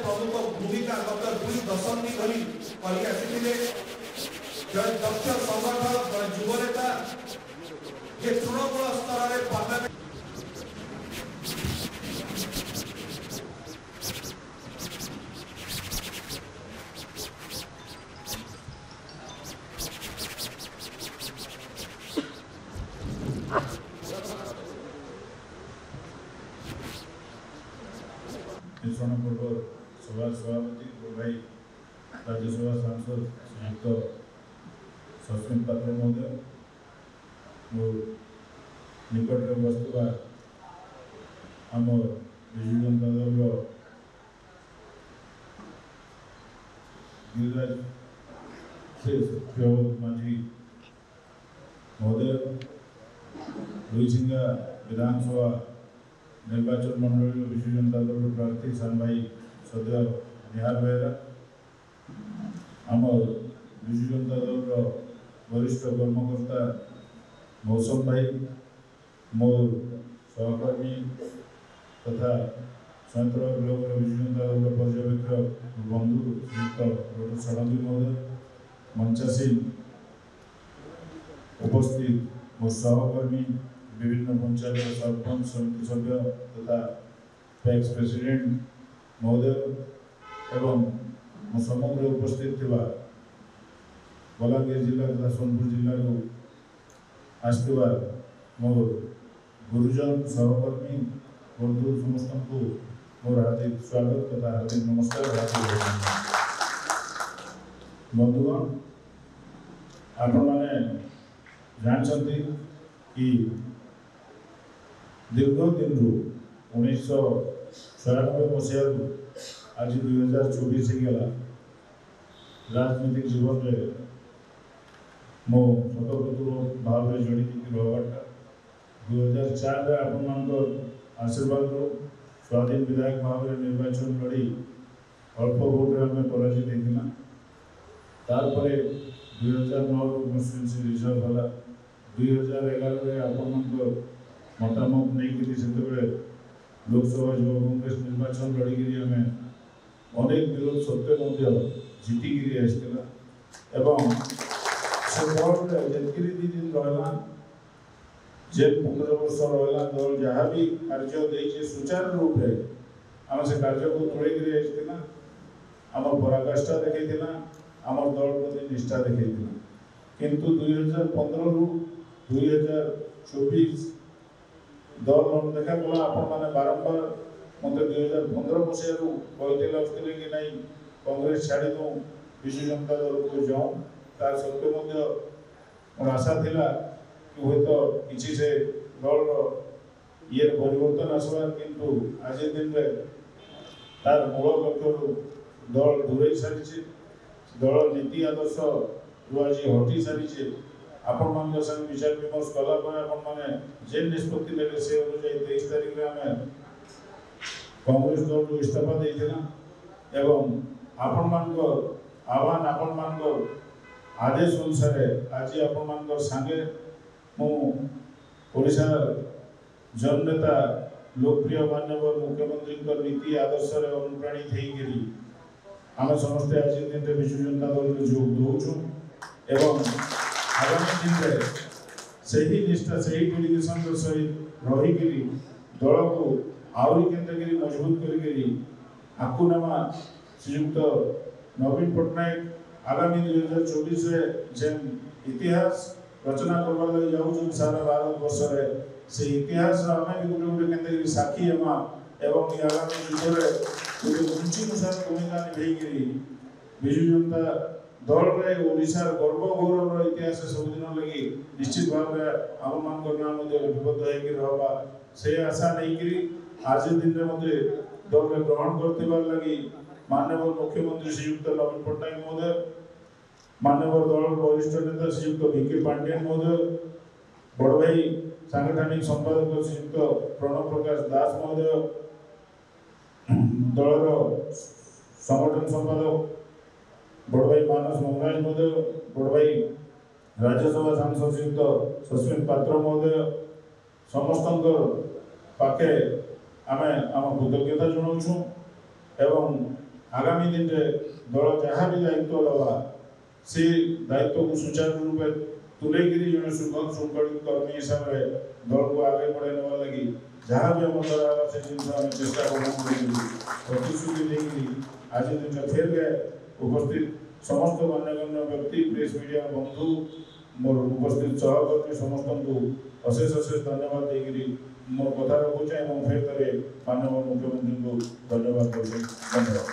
प्रमुख भूमिका गत 2 दशंधि धरी करी आसिथिले। जय दक्ष संगठक जय युव नेता जे तृणमूल स्तर में पार्लियामेंट पूर्व सभा सभापति भाई राज्यसभा सांसद श्रीयुक्त सस्मिन पात्र महोदय मो निकट में बसुवा आम विजु जनता दल गिरिराज माझी महोदय लुईसिंगा विधानसभा निर्वाचन मंडल विजु जनता दल प्रार्थी सान भाई सद्य निहार बेहरा आम विजु जनता दल वरिष्ठ कर्मकर्ता मौसम भाई मोर सहकर्मी तथा स्वतंत्र ब्लॉक विजु जनता दल पर्यवेक्षक बंधु श्रीयुक्त डॉक्टर षडंगी महोदय मंचासीन उपस्थित मोर सहकर्मी विभिन्न पंचायत सरपंच समिति सभ्य तथा पैक्स प्रेसिडेंट महोदय एवं समग्र उपस्थित थिबा बलांगीर जिला तथा सोनपुर जिला आसवा मोर गुरुजन सहकर्मी बंधु समस्त को मोर हार्दिक स्वागत तथा हार्दिक नमस्कार बंधुगण आपण मैंने जानते कि दीर्घ दिन 1996 मसीह आज 2024 गला राजनीतिक जीवन में मो स्वतंत्र भाव में जड़ित रहा 2004 आपण आशीर्वाद स्वाधीन विधायक भाव में निर्वाचन लड़ी अल्प भोटे आम पराजित होता तार 2009 कन्स्टिट्यूएंसी रिजर्व होला 2011 आपण मतामत नहीं से लोकसभा युवा कांग्रेस निर्वाचन लड़िकी आम अनेक विरोध सत्वे जीतिकी आसला एवं से दल जितकी 2 दिन रहा जे 15 वर्ष रहा दल जहाँ भी कार्य दे सुचारू रूप से आम से कार्य को तुड़ी आसला आम पराकाष्ठा देखा आम दल प्रति निष्ठा देखा किंतु 2015 रु 2024 दल देखा गला आपण मैंने बारंबार मत 2015 मसीह कहते कि नहीं कांग्रेस छाड़ी दूँ विजु जनता दल को जाऊँ तार सत्वे मोर आशा थिला कि हूँ तो किसी से दल ये परिवर्तन आसवा किंतु आज दिन में तार मूल लक्ष्य दल दूरे सारी दल नीति आदर्श आज हटि सारी आपण मान संग विचार विमर्श कला आपण मैंने जे निष्पत्ति ले से अनुसार 23 तारीख में आम कांग्रेस दल को इस्तीफा देना एवं आपण मान आह्वान आपण मान आदेश अनुसार आज आपण मान संगे मुशा जननेता लोकप्रिय माननीय मुख्यमंत्री नीति आदर्श अनुप्राणित होकर आम समस्ते आज दिन में विजु जनता दल में जोग दौचु एवं आगामी दिन में से ही निष्ठा से ही डेडिकेशन सहित रही दल को आहरी केन्द्र मजबूत कर आकु नेमा श्रीयुक्त नवीन पट्टनायक आगामी 2024 जेन इतिहास रचना करवा लगे जाऊँ सारा भारत वर्ष से इतिहास आम भी गोटे गोटे केन्द्र साक्षी हेमा एवं आगामी युग में गोटे उचिनुसार भूमिका निभेकरी विजु जनता दल में ओडिशार गर्व गौरव इतिहास सबुदिन लगी निश्चित भाव में आम मान नाम लिपिबद्ध होगा से आशा नहीं आज दिन में मत दल में ग्रहण करते लगी माननीय मुख्यमंत्री श्रीयुक्त नवीन पट्टनायक महोदय माननीय दल वरिष्ठ नेता श्रीयुक्त वीके पांड्यन महोदय बड़ भाई सांगठनिक संपादक श्रीयुक्त प्रणव प्रकाश दास महोदय दलर संगठन संपादक बड़ भाई मानस मंगराज महोदय बड़ भाई राज्यसभा सांसद श्रीयुक्त सस्मिन पात्र महोदय समस्त पाखे आम आम कृतज्ञता जनाऊँ एवं आगामी दिन में दल जहाँ भी दायित्व दवा से दायित्व को सुचारू रूपे तुलेगिरी जन सुंगठित कर्मी हिसाब से दल को आगे बढ़ाने लगी जहाँ भी हम से जिन चेष्टा प्रतिश्रुति देगी आज दिन फेर गए उपस्थित समस्त मान्यगण्य व्यक्ति प्रेस मीडिया बंधु मोर उपस्थित सहकर्मी समस्त को अशेष अशेष धन्यवाद देगी मोर कथा रखुचे फेर थे माननीय मुख्यमंत्री को धन्यवाद देते धन्यवाद।